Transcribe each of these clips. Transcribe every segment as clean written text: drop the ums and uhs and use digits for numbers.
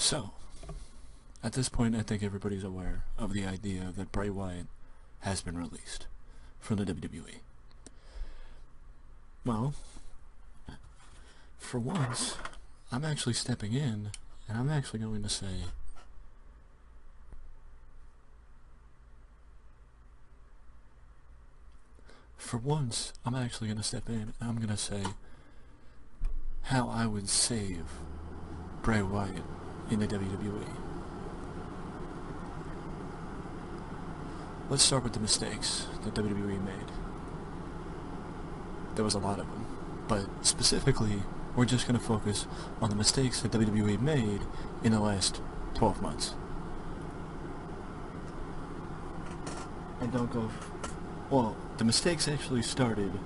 So, at this point, I think everybody's aware of the idea that Bray Wyatt has been released from the WWE. Well, for once, I'm actually stepping in, and I'm actually going to say, I'm going to say how I would save Bray Wyatt in the WWE. Let's start with the mistakes that WWE made. There was a lot of them, but specifically, we're just going to focus on the mistakes that WWE made in the last 12 months. And don't go... Well, the mistakes actually started...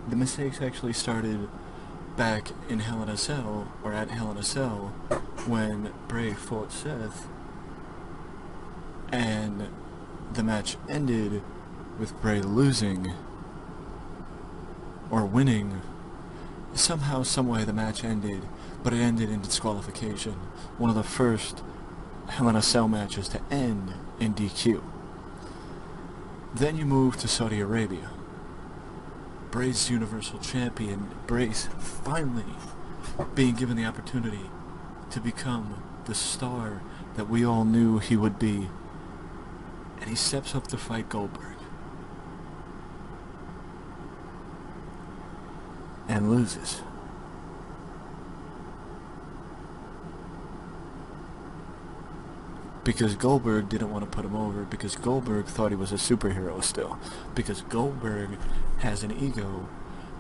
The mistakes actually started back in Hell in a Cell, or at Hell in a Cell, when Bray fought Seth, and the match ended with Bray losing, or winning. Somehow, someway the match ended, but it ended in disqualification. One of the first Hell in a Cell matches to end in DQ. Then you move to Saudi Arabia. Bray's Universal Champion, Bray's finally being given the opportunity to become the star that we all knew he would be. And he steps up to fight Goldberg. And loses. Because Goldberg didn't want to put him over, because Goldberg thought he was a superhero still, because Goldberg has an ego,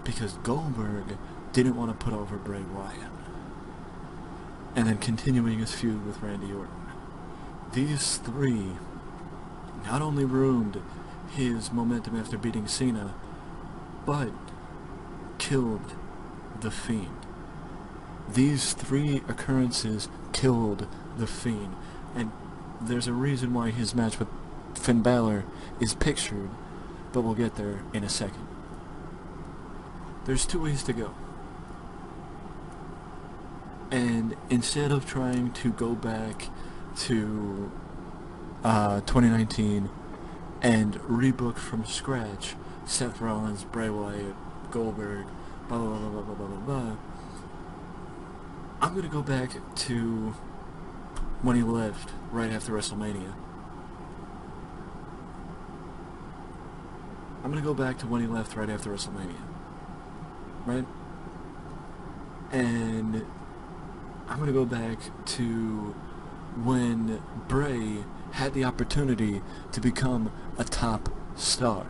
because Goldberg didn't want to put over Bray Wyatt. And then continuing his feud with Randy Orton. These three not only ruined his momentum after beating Cena, but killed The Fiend. These three occurrences killed The Fiend. And there's a reason why his match with Finn Balor is pictured, but we'll get there in a second. There's two ways to go. And instead of trying to go back to 2019 and rebook from scratch Seth Rollins, Bray Wyatt, Goldberg, blah blah blah blah blah blah blah, I'm gonna go back to when he left right after WrestleMania. I'm gonna go back to when he left right after WrestleMania. Right? And I'm gonna go back to when Bray had the opportunity to become a top star.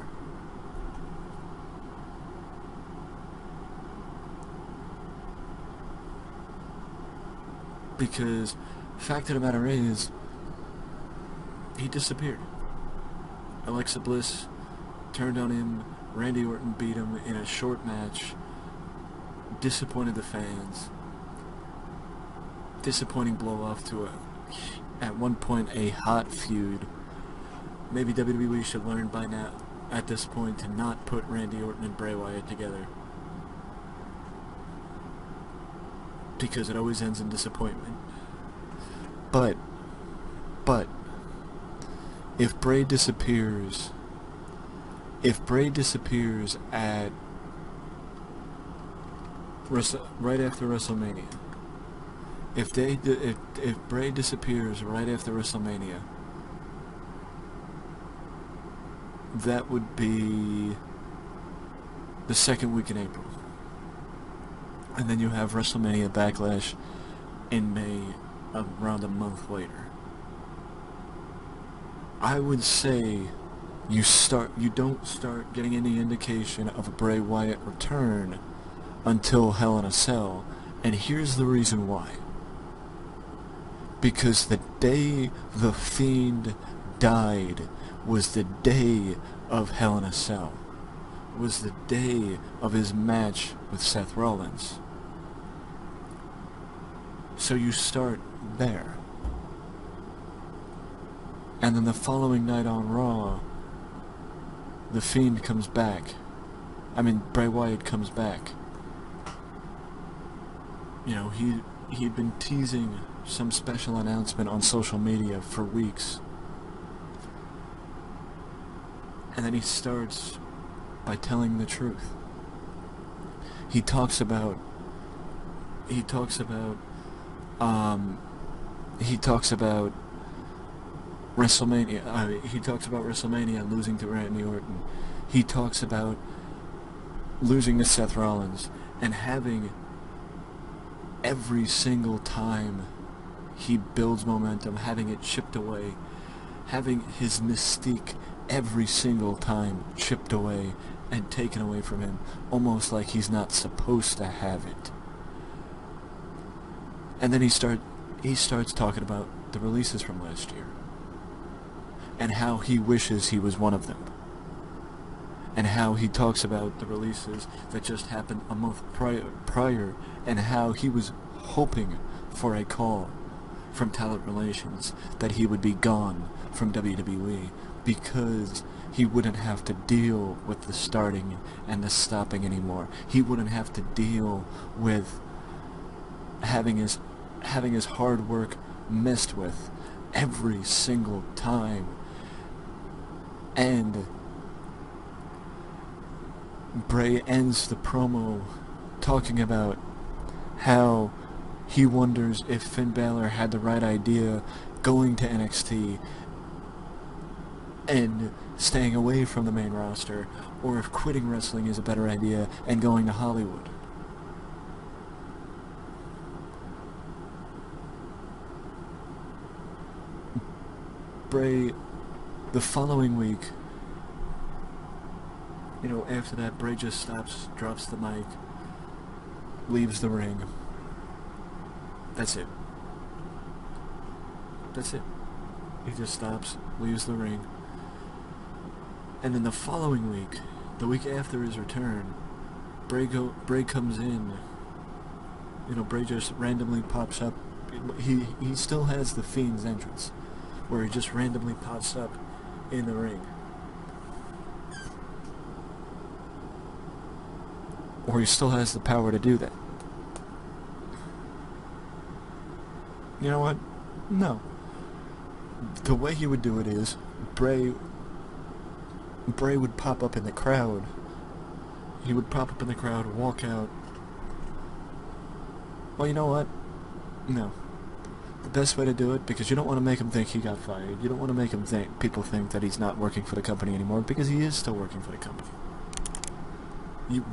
Because fact of the matter is, he disappeared. Alexa Bliss turned on him, Randy Orton beat him in a short match, disappointed the fans, disappointing blow off to at one point a hot feud. Maybe WWE should learn by now, at this point, to not put Randy Orton and Bray Wyatt together, because it always ends in disappointment. But if Bray disappears at right after WrestleMania, if Bray disappears right after WrestleMania, that would be the second week in April. And then you have WrestleMania Backlash in May, around a month later. I would say you don't start getting any indication of a Bray Wyatt return until Hell in a Cell, and here's the reason why. Because the day The Fiend died was the day of Hell in a Cell. Was the day of his match with Seth Rollins. So you start there. And then the following night on Raw, The Fiend comes back I mean, Bray Wyatt comes back. You know, he'd been teasing some special announcement on social media for weeks. And then he starts by telling the truth. He talks about WrestleMania. He talks about WrestleMania losing to Randy Orton. He talks about losing to Seth Rollins and having every single time he builds momentum, having it chipped away, having his mystique every single time chipped away and taken away from him, almost like he's not supposed to have it. And then he starts talking about the releases from last year and how he wishes he was one of them, and how he talks about the releases that just happened a month prior, and how he was hoping for a call from talent relations that he would be gone from WWE because he wouldn't have to deal with the starting and the stopping anymore. He wouldn't have to deal with having his hard work messed with every single time. And Bray ends the promo talking about how he wonders if Finn Balor had the right idea going to NXT and staying away from the main roster, or if quitting wrestling is a better idea and going to Hollywood. Bray, the following week, you know, after that, Bray just stops, drops the mic, leaves the ring. That's it. That's it. He just stops, leaves the ring. And then the following week, the week after his return, Bray comes in. You know, Bray just randomly pops up. He still has the Fiend's entrance, where he just randomly pops up in the ring. Or he still has the power to do that. You know what? No. The way he would do it is, Bray would pop up in the crowd. He would pop up in the crowd, walk out. Well, you know what? No. The best way to do it, because you don't want to make him think he got fired. You don't want to make him people think that he's not working for the company anymore, because he is still working for the company.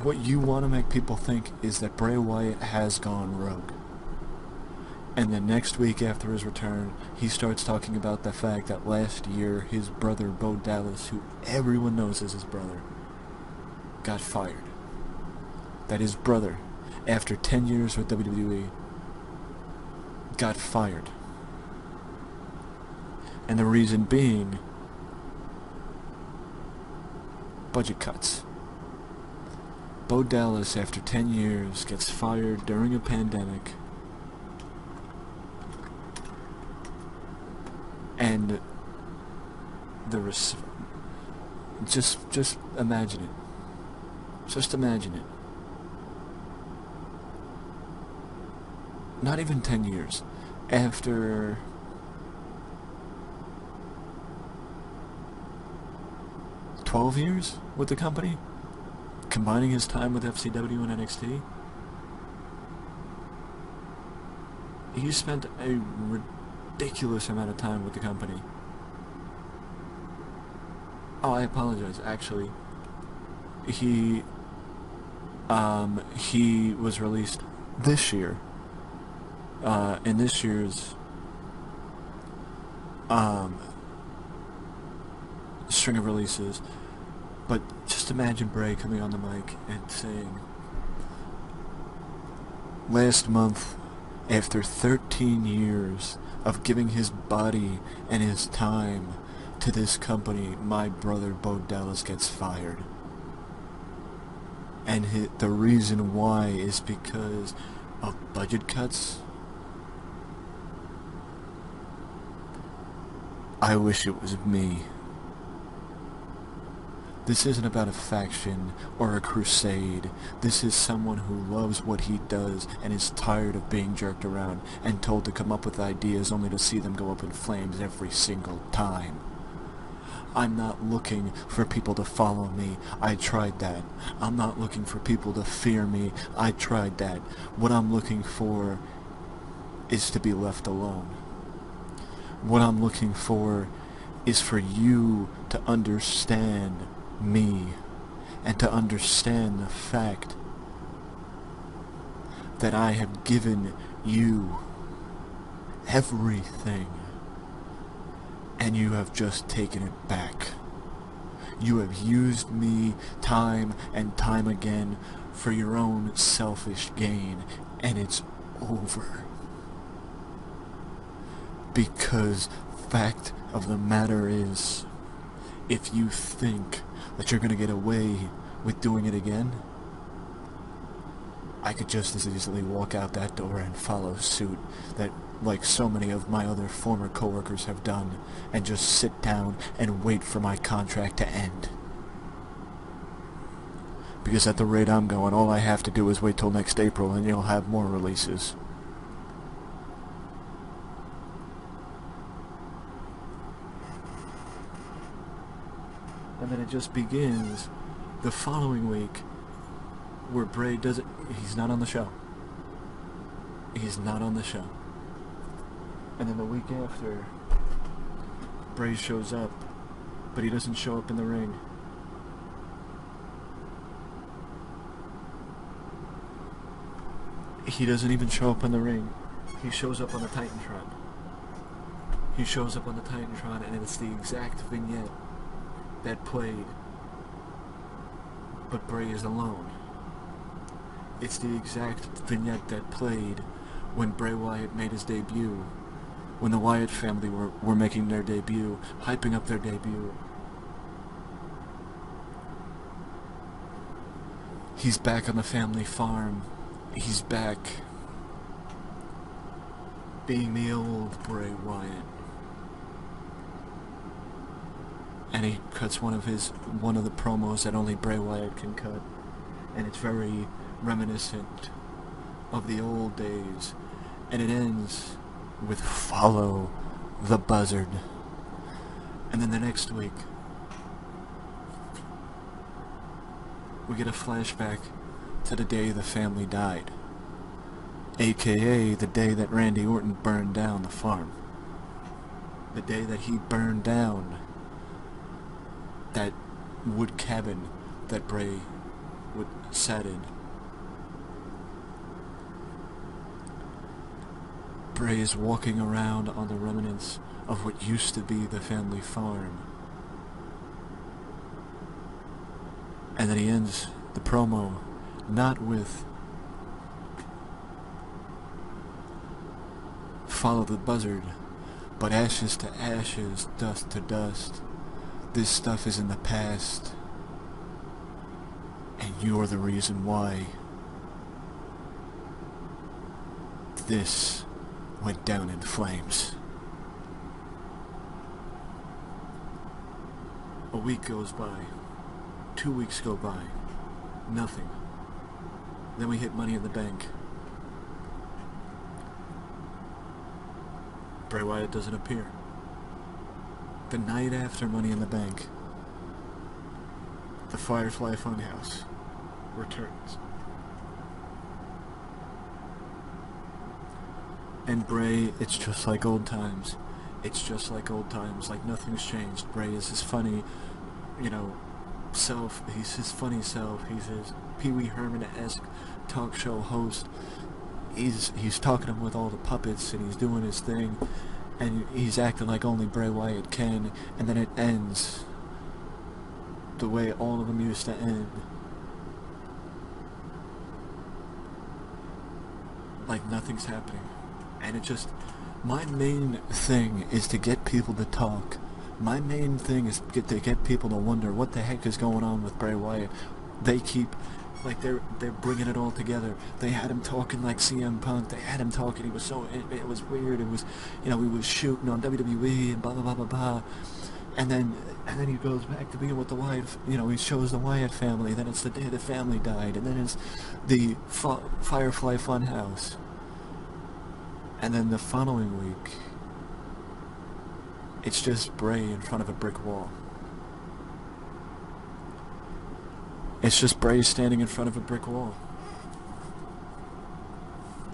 What you want to make people think is that Bray Wyatt has gone rogue. And then next week after his return, he starts talking about the fact that last year his brother Bo Dallas, who everyone knows is his brother, got fired. That his brother, after 10 years with WWE, got fired. And the reason being, budget cuts. Bo Dallas, after 10 years, gets fired during a pandemic. And just imagine it. Just imagine it. Not even 10 years. After 12 years with the company, combining his time with FCW and NXT, he spent a ridiculous amount of time with the company. Oh, I apologize. Actually, he was released this year. In this year's string of releases. But just imagine Bray coming on the mic and saying, last month, after 13 years of giving his body and his time to this company, my brother Bo Dallas gets fired. And the reason why is because of budget cuts. I wish it was me. This isn't about a faction or a crusade. This is someone who loves what he does and is tired of being jerked around and told to come up with ideas only to see them go up in flames every single time. I'm not looking for people to follow me. I tried that. I'm not looking for people to fear me. I tried that. What I'm looking for is to be left alone. What I'm looking for is for you to understand me and to understand the fact that I have given you everything and you have just taken it back. You have used me time and time again for your own selfish gain, and it's over. Because fact of the matter is, if you think that you're gonna get away with doing it again, I could just as easily walk out that door and follow suit, that like so many of my other former coworkers have done, and just sit down and wait for my contract to end. Because at the rate I'm going, all I have to do is wait till next April and you'll have more releases. And then it just begins the following week where Bray doesn't, he's not on the show. He's not on the show. And then the week after, Bray shows up, but he doesn't show up in the ring. He doesn't even show up in the ring. He shows up on the Titantron. He shows up on the Titantron, and it's the exact vignette that played, but Bray is alone. It's the exact vignette that played when Bray Wyatt made his debut, when the Wyatt family were making their debut, hyping up their debut. He's back on the family farm. He's back being the old Bray Wyatt. And he cuts one of the promos that only Bray Wyatt can cut, and it's very reminiscent of the old days, and it ends with "Follow the Buzzard." And then the next week we get a flashback to the day the family died, aka the day that Randy Orton burned down the farm, the day that he burned down that wood cabin that Bray sat in. Bray is walking around on the remnants of what used to be the family farm. And then he ends the promo not with "Follow the Buzzard," but "Ashes to ashes, dust to dust. This stuff is in the past, and you're the reason why this went down in flames." A week goes by. 2 weeks go by. Nothing. Then we hit Money in the Bank. Bray Wyatt doesn't appear. The night after Money in the Bank, the Firefly Funhouse returns. And Bray, it's just like old times. It's just like old times, like nothing's changed. Bray is his funny, self. He's his funny self. He's his Pee Wee Herman-esque talk show host. He's talking with all the puppets, and he's doing his thing, and he's acting like only Bray Wyatt can, and then it ends the way all of them used to end. Like nothing's happening. And it just, my main thing is to get people to talk. My main thing is to get people to wonder what the heck is going on with Bray Wyatt. They keep, like, they're bringing it all together. They had him talking like CM Punk. They had him talking. He was so, it was weird. It was, he was shooting on WWE and blah blah blah blah blah. And then he goes back to being with the Wyatt, he shows the Wyatt family, then it's the day the family died, and then it's the Firefly Funhouse. And then the following week, it's just Bray in front of a brick wall. It's just Bray standing in front of a brick wall.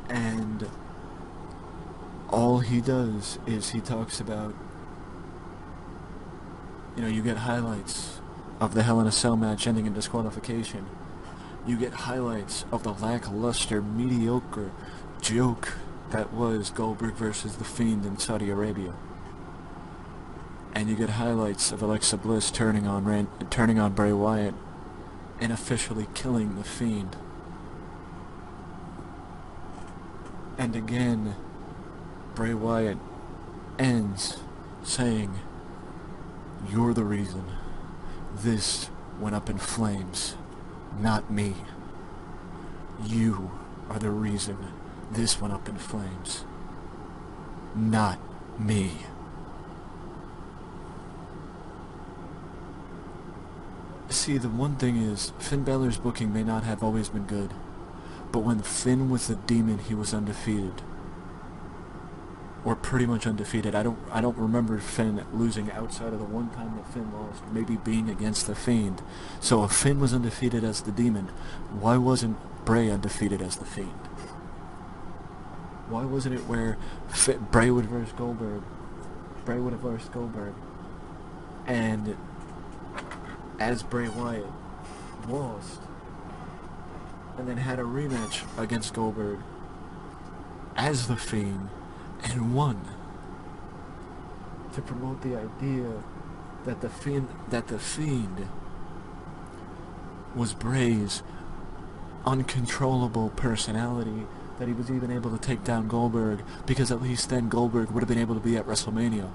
And all he does is he talks about, you get highlights of the Hell in a Cell match ending in disqualification. You get highlights of the lackluster, mediocre joke that was Goldberg versus The Fiend in Saudi Arabia. And you get highlights of Alexa Bliss turning on Bray Wyatt and officially killing The Fiend. And again, Bray Wyatt ends saying, "You're the reason this went up in flames, not me. You are the reason this went up in flames, not me." See, the one thing is, Finn Balor's booking may not have always been good, but when Finn was the Demon, he was undefeated. Or pretty much undefeated. I don't remember Finn losing outside of the one time that Finn lost, maybe being against The Fiend. So if Finn was undefeated as the Demon, why wasn't Bray undefeated as the Fiend? Why wasn't it where Bray would verse Goldberg? Bray would have versed Goldberg, and as Bray Wyatt lost, and then had a rematch against Goldberg as the Fiend, and won, to promote the idea that the Fiend was Bray's uncontrollable personality, that he was even able to take down Goldberg, because at least then Goldberg would have been able to be at WrestleMania.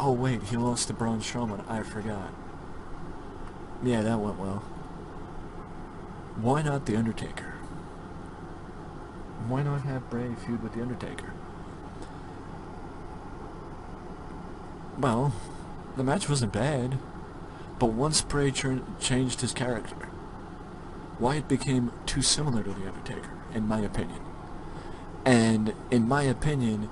Oh wait, he lost to Braun Strowman, I forgot. Yeah, that went well. Why not The Undertaker? Why not have Bray feud with The Undertaker? Well, the match wasn't bad, but once Bray changed his character, Wyatt became too similar to The Undertaker, in my opinion. And in my opinion,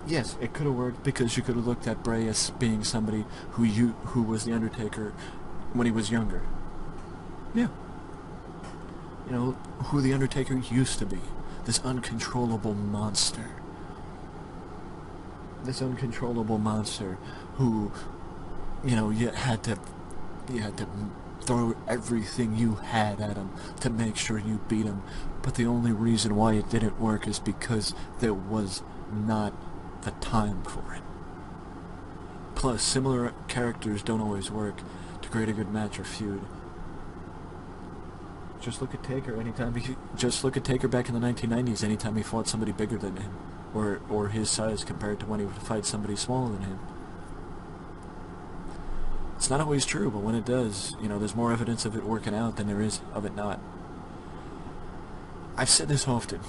yes, it could have worked, because you could have looked at Bray as being somebody who was The Undertaker when he was younger. Yeah. Who The Undertaker used to be. This uncontrollable monster. This uncontrollable monster who, you had to throw everything you had at him to make sure you beat him. But the only reason why it didn't work is because there was not the time for it. Plus, similar characters don't always work to create a good match or feud. Just look at Taker back in the 1990s, anytime he fought somebody bigger than him, or his size compared to when he would fight somebody smaller than him. It's not always true, but when it does, there's more evidence of it working out than there is of it not. I've said this often,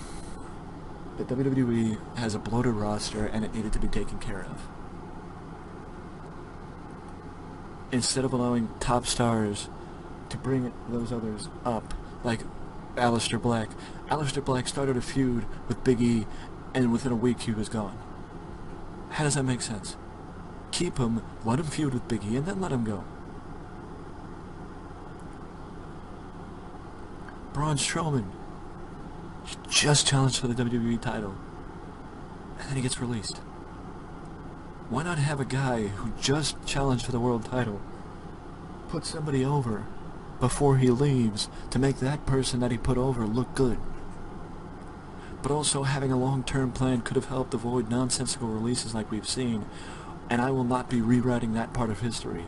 that WWE has a bloated roster and it needed to be taken care of. Instead of allowing top stars to bring those others up, like Aleister Black. Aleister Black started a feud with Big E, and within a week he was gone. How does that make sense? Keep him, let him feud with Big E, and then let him go. Braun Strowman just challenged for the WWE title, and then he gets released. Why not have a guy who just challenged for the world title put somebody over before he leaves to make that person that he put over look good? But also, having a long-term plan could have helped avoid nonsensical releases like we've seen, and I will not be rewriting that part of history.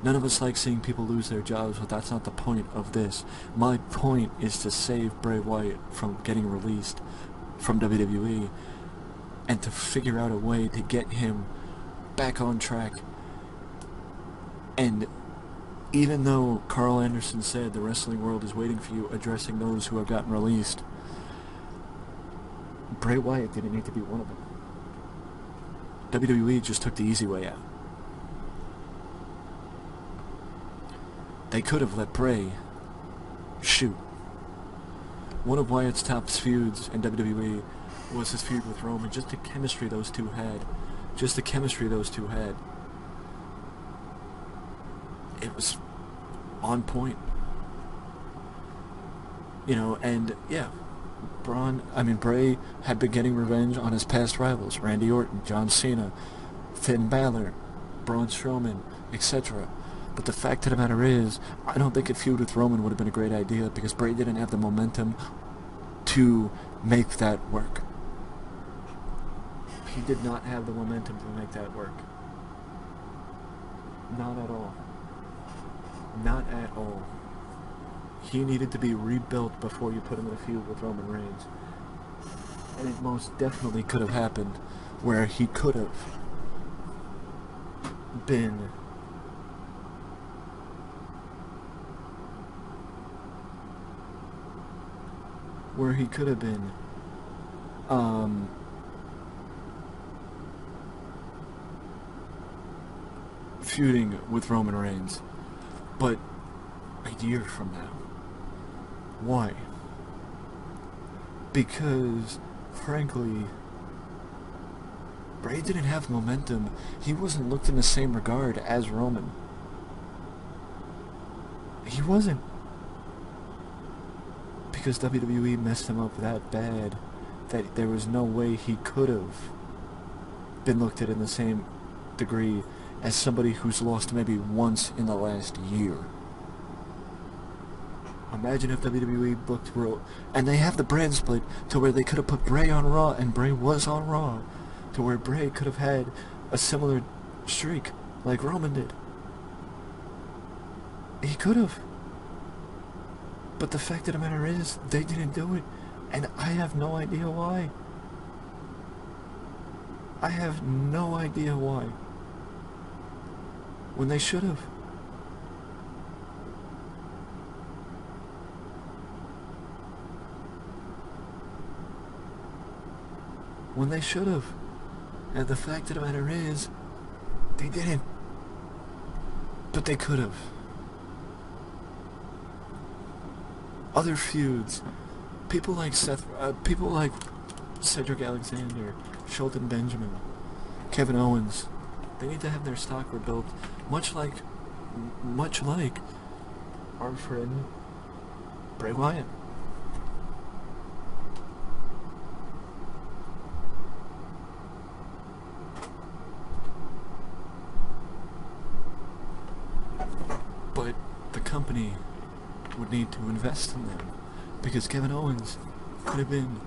None of us like seeing people lose their jobs, but that's not the point of this. My point is to save Bray Wyatt from getting released from WWE, and to figure out a way to get him back on track. And even though Carl Anderson said the wrestling world is waiting for you, addressing those who have gotten released, Bray Wyatt didn't need to be one of them. WWE just took the easy way out. They could have let Bray shoot. One of Wyatt's top feuds in WWE was his feud with Roman. Just the chemistry those two had. It was on point. You know, and yeah, Bray had been getting revenge on his past rivals, Randy Orton, John Cena, Finn Balor, Braun Strowman, etc. But the fact of the matter is, I don't think a feud with Roman would have been a great idea because Bray didn't have the momentum to make that work. He did not have the momentum to make that work. Not at all. Not at all. He needed to be rebuilt before you put him in a feud with Roman Reigns. And it most definitely could have happened where he could have been feuding with Roman Reigns. But a year from now. Why? Because, frankly, Bray didn't have momentum. He wasn't looked in the same regard as Roman. He wasn't. Because WWE messed him up that bad that there was no way he could have been looked at in the same degree as somebody who's lost maybe once in the last year. Imagine if WWE booked Raw, and they have the brand split to where they could have put Bray on Raw, and Bray was on Raw, to where Bray could have had a similar streak like Roman did. He could have. But the fact of the matter is, they didn't do it, and I have no idea why. I have no idea why. When they should have. When they should have. And the fact of the matter is, they didn't. But they could have. Other feuds. People like Cedric Alexander, Shelton Benjamin, Kevin Owens. They need to have their stock rebuilt, much like our friend Bray Wyatt. But the company would need to invest in them, because Kevin Owens could have been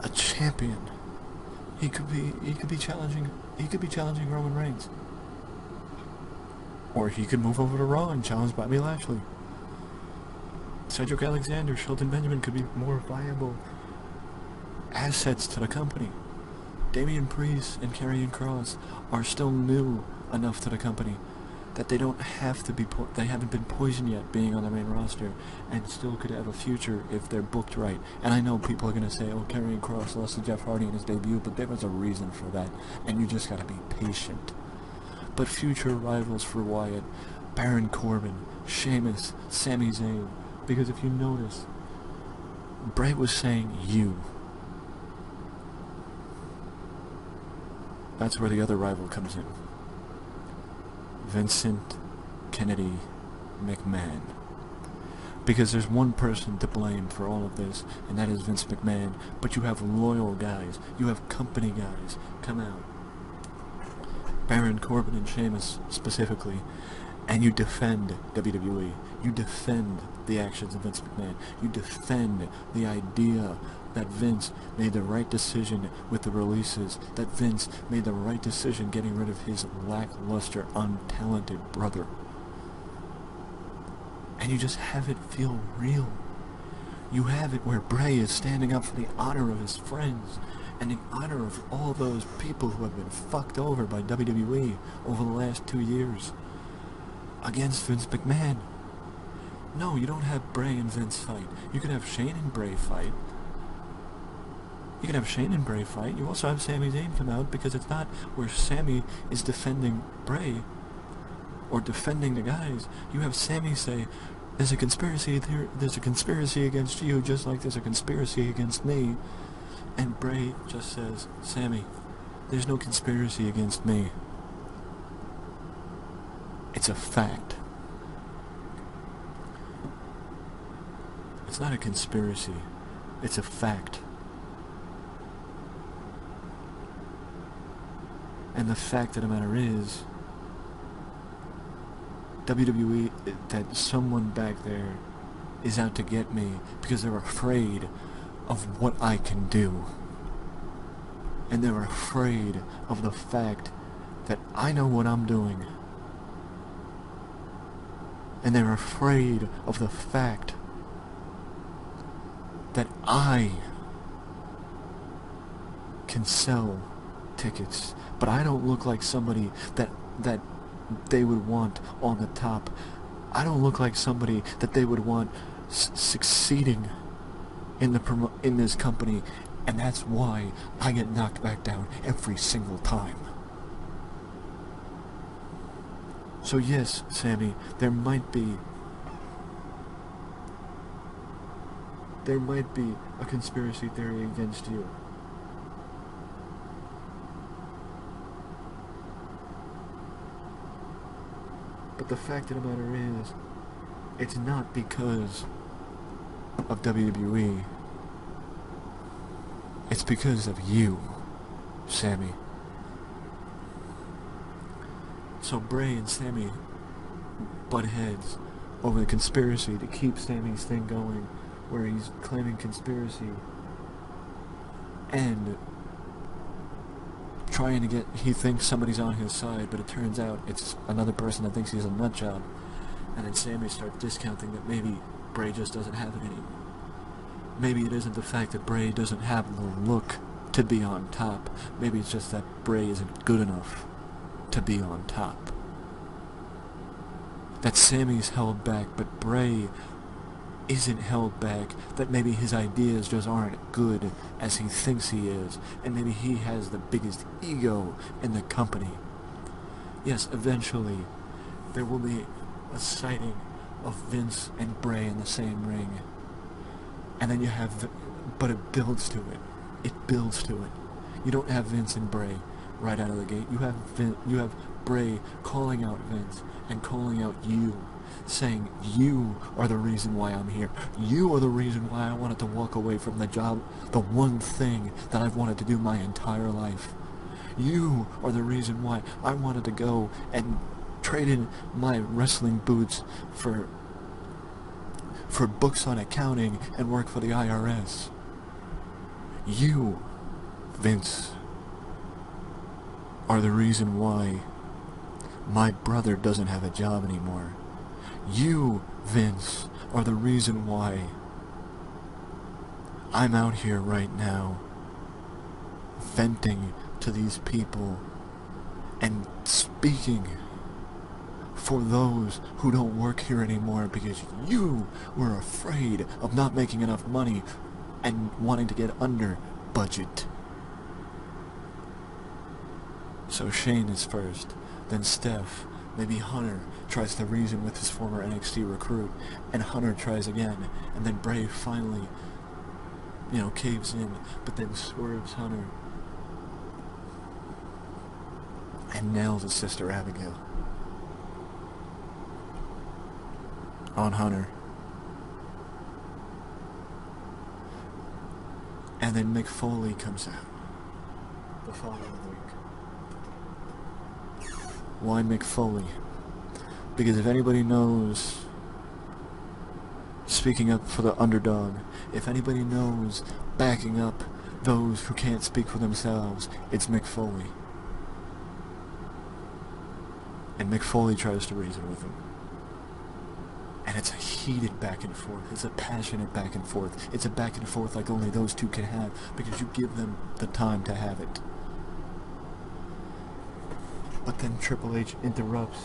a champion. He could be challenging Roman Reigns. Or he could move over to Raw and challenge Bobby Lashley. Cedric Alexander, Shelton Benjamin could be more viable assets to the company. Damian Priest and Karrion Kross are still new enough to the company that they don't have to be they haven't been poisoned yet being on the main roster, and still could have a future if they're booked right. And I know people are going to say, oh, Karrion Kross lost to Jeff Hardy in his debut, but there was a reason for that, and you just got to be patient. But future rivals for Wyatt, Baron Corbin, Sheamus, Sami Zayn, because if you notice, Bray was saying you. That's where the other rival comes in. Vincent Kennedy McMahon. Because there's one person to blame for all of this, and that is Vince McMahon. But you have loyal guys, you have company guys come out, Baron Corbin and Sheamus specifically, and you defend WWE. You defend the actions of Vince McMahon. You defend the idea that Vince made the right decision with the releases, that Vince made the right decision getting rid of his lackluster, untalented brother. And you just have it feel real. You have it where Bray is standing up for the honor of his friends and the honor of all those people who have been fucked over by WWE over the last 2 years against Vince McMahon. No, you don't have Bray and Vince fight. You could have Shane and Bray fight. You can have Shane and Bray fight. You also have Sami Zayn come out, because it's not where Sami is defending Bray or defending the guys. You have Sami say, there's a conspiracy there, there's a conspiracy against you, just like there's a conspiracy against me. And Bray just says, Sami, there's no conspiracy against me. It's a fact. It's not a conspiracy. It's a fact. And the fact of the matter is, WWE, that someone back there is out to get me because they're afraid of what I can do. And they're afraid of the fact that I know what I'm doing. And they're afraid of the fact that I can sell tickets, but I don't look like somebody that they would want on the top. I don't look like somebody that they would want succeeding in this company, and that's why I get knocked back down every single time. So yes, Sami, there might be a conspiracy theory against you. But the fact of the matter is, it's not because of WWE. It's because of you, Sami. So Bray and Sami butt heads over the conspiracy to keep Sami's thing going, where he's claiming conspiracy and trying to get, he thinks somebody's on his side, but it turns out it's another person that thinks he's a nutjob. And then Sami starts discounting that maybe Bray just doesn't have it anymore. Maybe it isn't the fact that Bray doesn't have the look to be on top. Maybe it's just that Bray isn't good enough to be on top. That Sami's held back, but Bray isn't held back. That maybe his ideas just aren't good as he thinks he is, and maybe he has the biggest ego in the company. Yes, eventually there will be a sighting of Vince and Bray in the same ring, and then you have but it builds to it. It builds to it. You don't have Vince and Bray right out of the gate. You have Bray calling out Vince and calling out you, saying, you are the reason why I'm here. You are the reason why I wanted to walk away from the job, the one thing that I've wanted to do my entire life. You are the reason why I wanted to go and trade in my wrestling boots for books on accounting and work for the IRS. You, Vince, are the reason why my brother doesn't have a job anymore. You, Vince, are the reason why I'm out here right now venting to these people and speaking for those who don't work here anymore, because you were afraid of not making enough money and wanting to get under budget. So Shane is first, then Steph, maybe Hunter tries to reason with his former NXT recruit, and Hunter tries again, and then Bray finally, caves in, but then swerves Hunter and nails his sister Abigail on Hunter. And then Mick Foley comes out the following week. Why Mick Foley? Because if anybody knows speaking up for the underdog, if anybody knows backing up those who can't speak for themselves, it's Mick Foley. And Mick Foley tries to reason with him. And it's a heated back and forth. It's a passionate back and forth. It's a back and forth like only those two can have, because you give them the time to have it. But then Triple H interrupts.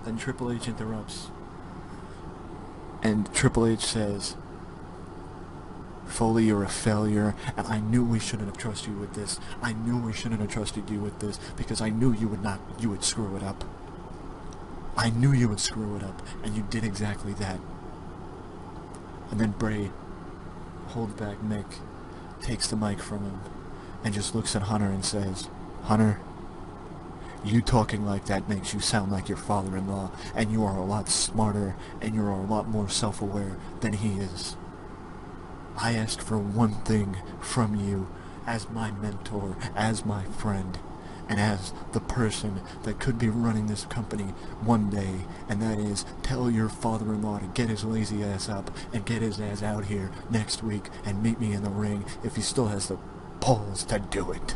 And Triple H says, Foley, you're a failure, and I knew we shouldn't have trusted you with this. I knew we shouldn't have trusted you with this, because I knew you would screw it up. I knew you would screw it up, and you did exactly that. And then Bray holds back Mick, takes the mic from him, and just looks at Hunter and says, Hunter, you talking like that makes you sound like your father-in-law, and you are a lot smarter, and you're a lot more self-aware than he is. I ask for one thing from you, as my mentor, as my friend, and as the person that could be running this company one day, and that is, tell your father-in-law to get his lazy ass up and get his ass out here next week and meet me in the ring if he still has the balls to do it.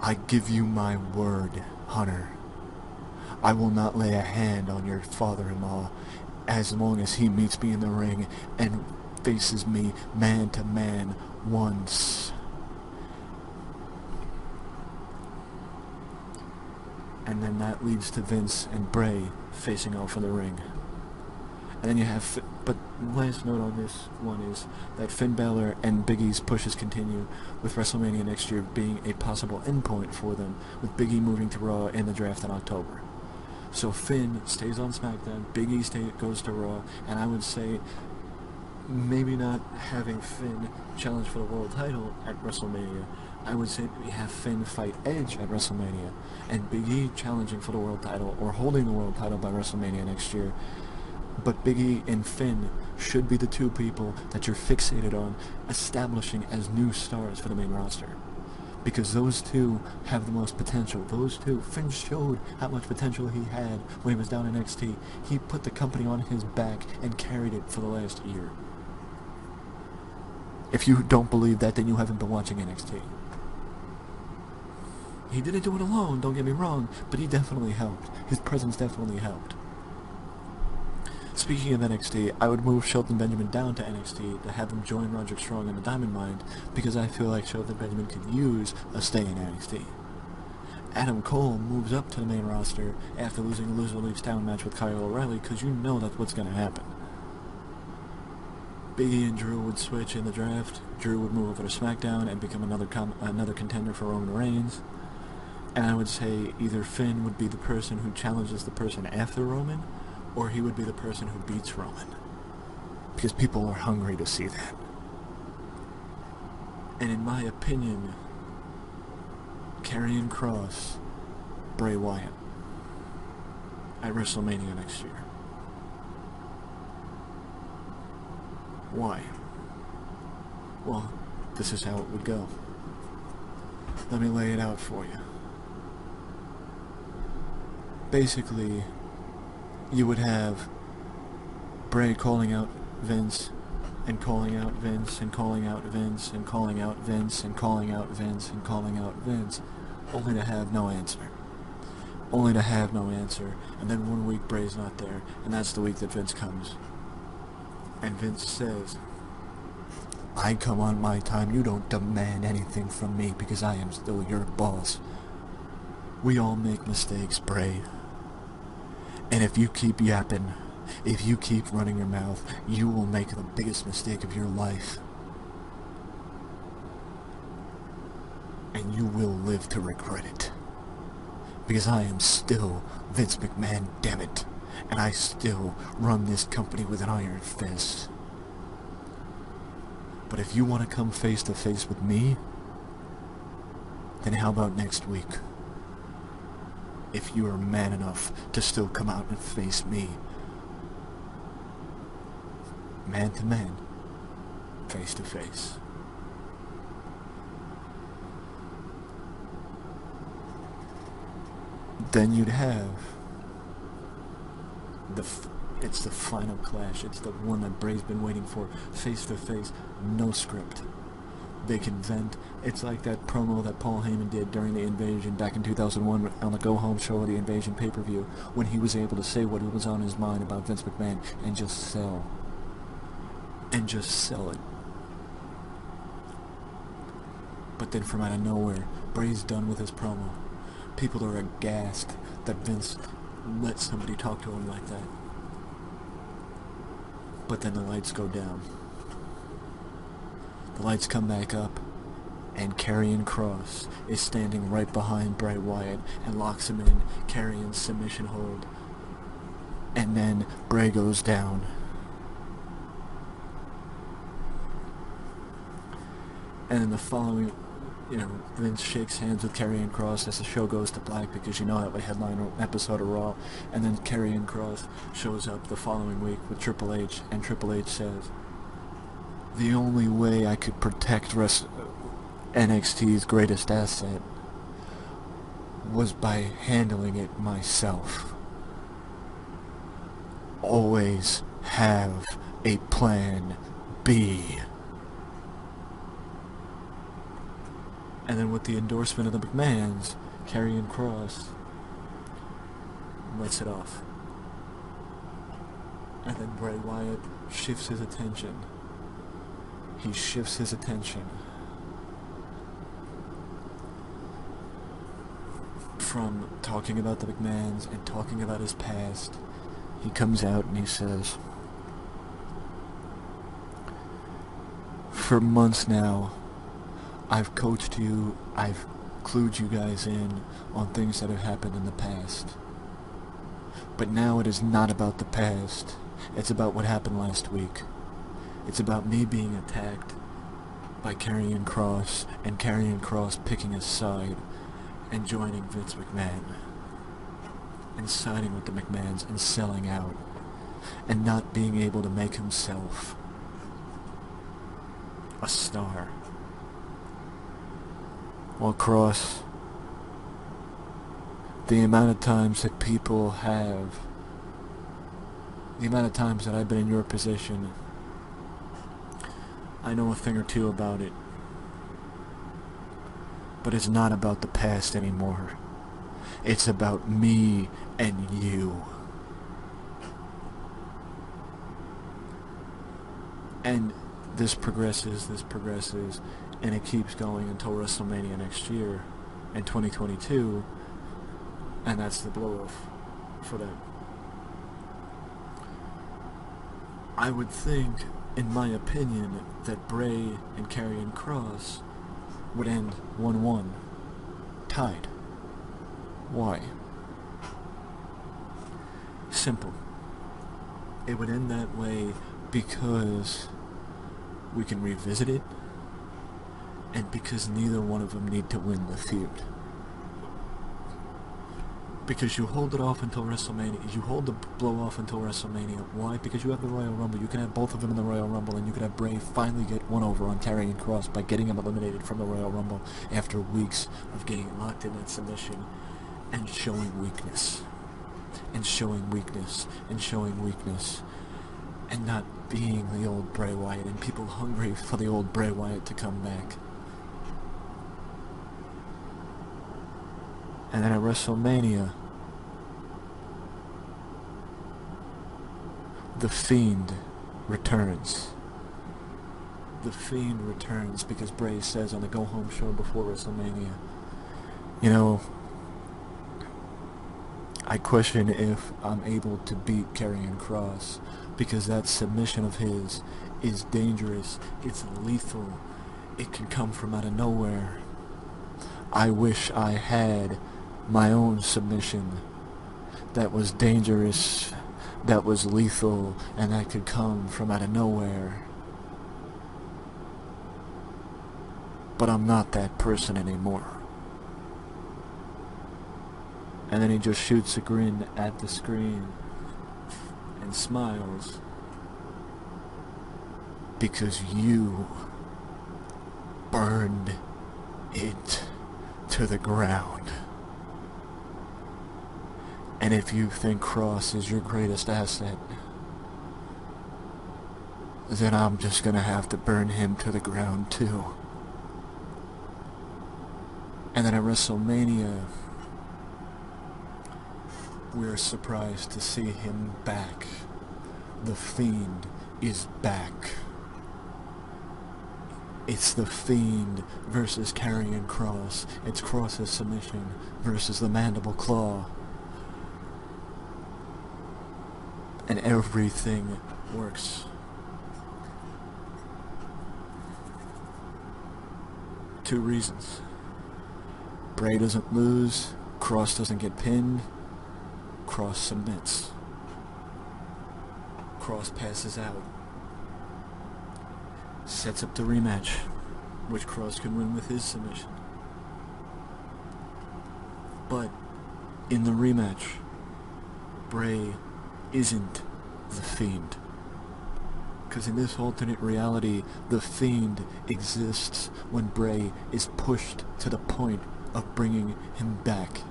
I give you my word, Hunter. I will not lay a hand on your father-in-law as long as he meets me in the ring and faces me man to man once. And then that leads to Vince and Bray facing off in the ring. And then you have, but last note on this one is that Finn Balor and Big E's pushes continue, with WrestleMania next year being a possible endpoint for them, with Big E moving to Raw in the draft in October. So Finn stays on SmackDown, Big E goes to Raw, and I would say maybe not having Finn challenge for the world title at WrestleMania. I would say we have Finn fight Edge at WrestleMania, and Big E challenging for the world title, or holding the world title by WrestleMania next year. But Big E and Finn should be the two people that you're fixated on establishing as new stars for the main roster. Because those two have the most potential. Those two, Finn showed how much potential he had when he was down in NXT. He put the company on his back and carried it for the last year. If you don't believe that, then you haven't been watching NXT. He didn't do it alone, don't get me wrong, but he definitely helped. His presence definitely helped. Speaking of NXT, I would move Shelton Benjamin down to NXT to have him join Roderick Strong in the Diamond Mine, because I feel like Shelton Benjamin could use a stay in NXT. Adam Cole moves up to the main roster after losing a Loser Leaves Town match with Kyle O'Reilly, because you know that's what's going to happen. Big E and Drew would switch in the draft. Drew would move over to SmackDown and become another contender for Roman Reigns. And I would say either Finn would be the person who challenges the person after Roman, or he would be the person who beats Roman. Because people are hungry to see that. And in my opinion, Karrion Kross, Bray Wyatt at WrestleMania next year. Why? Well, this is how it would go. Let me lay it out for you. Basically, you would have Bray calling out Vince, and calling out Vince, and calling out Vince, and calling out Vince, and calling out Vince, and calling out Vince, only to have no answer. Only to have no answer, and then one week Bray's not there, and that's the week that Vince comes. And Vince says, I come on my time, you don't demand anything from me because I am still your boss. We all make mistakes, Bray. And if you keep yapping, if you keep running your mouth, you will make the biggest mistake of your life. And you will live to regret it. Because I am still Vince McMahon, damn it. And I still run this company with an iron fist. But if you want to come face to face with me, then how about next week? If you are man enough to still come out and face me. Man to man. Face to face. Then you'd have it's the final clash. It's the one that Bray's been waiting for. Face to face. No script. They can vent. It's like that promo that Paul Heyman did during the Invasion back in 2001 on the Go Home show of the Invasion pay-per-view, when he was able to say what was on his mind about Vince McMahon and just sell. And just sell it. But then from out of nowhere, Bray's done with his promo. People are aghast that Vince let somebody talk to him like that. But then the lights go down. The lights come back up, and Karrion Kross is standing right behind Bray Wyatt and locks him in Karrion's submission hold. And then Bray goes down. And then the following, Vince shakes hands with Karrion Kross as the show goes to black, because you know that would headline an episode of Raw. And then Karrion Kross shows up the following week with Triple H, and Triple H says, "The only way I could protect NXT's greatest asset was by handling it myself. Always have a plan B." And then with the endorsement of the McMahons, Karrion Kross lets it off. And then Bray Wyatt shifts his attention. He shifts his attention from talking about the McMahons and talking about his past. He comes out and he says, "For months now, I've coached you, I've clued you guys in on things that have happened in the past. But now it is not about the past. It's about what happened last week. It's about me being attacked by Karrion Kross, and Karrion Kross picking his side and joining Vince McMahon and siding with the McMahons and selling out and not being able to make himself a star." Well, Kross, the amount of times that people have, the amount of times that I've been in your position, I know a thing or two about it. But it's not about the past anymore. It's about me and you. And this progresses, and it keeps going until WrestleMania next year, in 2022, and that's the blow-off for that. I would think, in my opinion, that Bray and Karrion Kross would end 1-1, tied. Why? Simple. It would end that way because we can revisit it, and because neither one of them need to win the feud. Because you hold it off until WrestleMania, you hold the blow off until WrestleMania. Why? Because you have the Royal Rumble. You can have both of them in the Royal Rumble, and you can have Bray finally get one over on Karrion Kross by getting him eliminated from the Royal Rumble after weeks of getting locked in that submission and showing weakness. And showing weakness. And showing weakness. And not being the old Bray Wyatt, and people hungry for the old Bray Wyatt to come back. And then at WrestleMania, The Fiend returns. The Fiend returns because Bray says on the go-home show before WrestleMania, I question if I'm able to beat Karrion Kross, because that submission of his is dangerous, it's lethal, it can come from out of nowhere. I wish I had my own submission that was dangerous, that was lethal, and that could come from out of nowhere. But I'm not that person anymore. And then he just shoots a grin at the screen and smiles, because you burned it to the ground. And if you think Kross is your greatest asset, then I'm just gonna have to burn him to the ground too. And then at WrestleMania, we're surprised to see him back. The Fiend is back. It's The Fiend versus Karrion Kross. It's Kross's submission versus the Mandible Claw. And everything works 2 reasons. Bray doesn't lose, Cross doesn't get pinned, Cross submits. Cross passes out. Sets up the rematch, which Cross can win with his submission. But in the rematch, Bray isn't the Fiend. Because in this alternate reality, the Fiend exists when Bray is pushed to the point of bringing him back.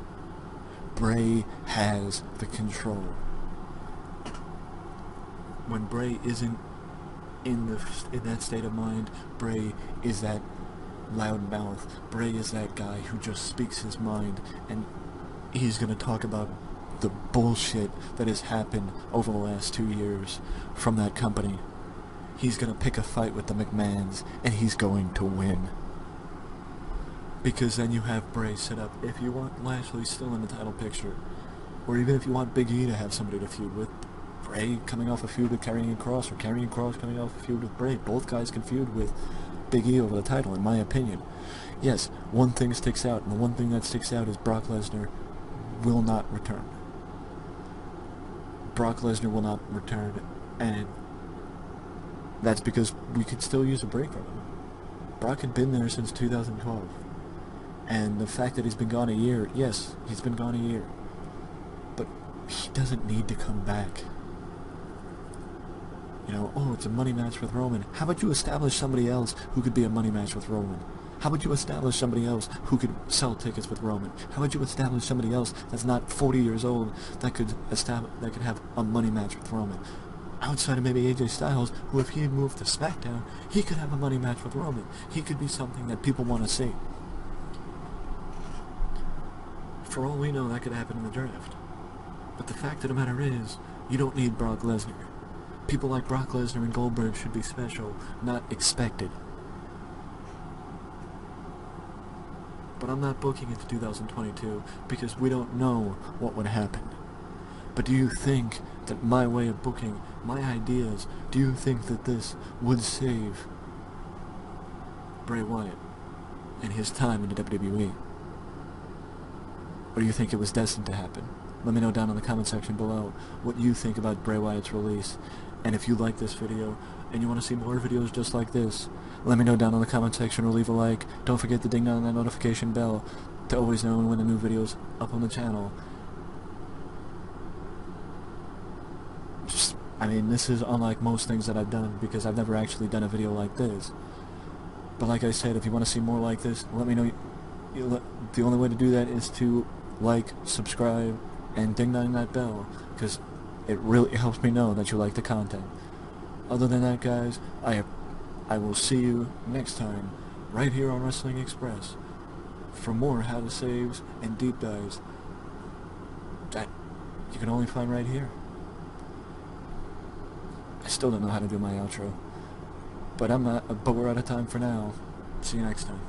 Bray has the control. When Bray isn't in that state of mind, Bray is that loud mouth. Bray is that guy who just speaks his mind, and he's gonna talk about the bullshit that has happened over the last 2 years from that company. He's gonna pick a fight with the McMahons, and he's going to win. Because then you have Bray set up. If you want Lashley still in the title picture, or even if you want Big E to have somebody to feud with, Bray coming off a feud with Karrion Kross, or Karrion Kross coming off a feud with Bray, both guys can feud with Big E over the title, in my opinion. Yes, one thing sticks out, and the one thing that sticks out is Brock Lesnar will not return. Brock Lesnar will not return, and that's because we could still use a break from him. Brock had been there since 2012. And the fact that he's been gone a year, yes, he's been gone a year. But he doesn't need to come back. You know, oh, it's a money match with Roman. How about you establish somebody else who could be a money match with Roman? How about you establish somebody else who could sell tickets with Roman? How about you establish somebody else that's not 40 years old that could have a money match with Roman? Outside of maybe AJ Styles, who if he moved to SmackDown, he could have a money match with Roman. He could be something that people want to see. For all we know, that could happen in the draft. But the fact of the matter is, you don't need Brock Lesnar. People like Brock Lesnar and Goldberg should be special, not expected. But I'm not booking into 2022 because we don't know what would happen. But do you think that my way of booking, my ideas, do you think that this would save Bray Wyatt and his time in the WWE? Or do you think it was destined to happen? Let me know down in the comment section below what you think about Bray Wyatt's release. And if you like this video and you want to see more videos just like this, let me know down in the comment section or leave a like. Don't forget to ding on that notification bell to always know when a new video's up on the channel. I mean, this is unlike most things that I've done because I've never actually done a video like this. But like I said, if you want to see more like this, let me know. The only way to do that is to like, subscribe, and ding on that bell, because it really helps me know that you like the content. Other than that, guys, I will see you next time, right here on Wrestling Express, for more how to saves and deep dives that you can only find right here. I still don't know how to do my outro, but we're out of time for now. See you next time.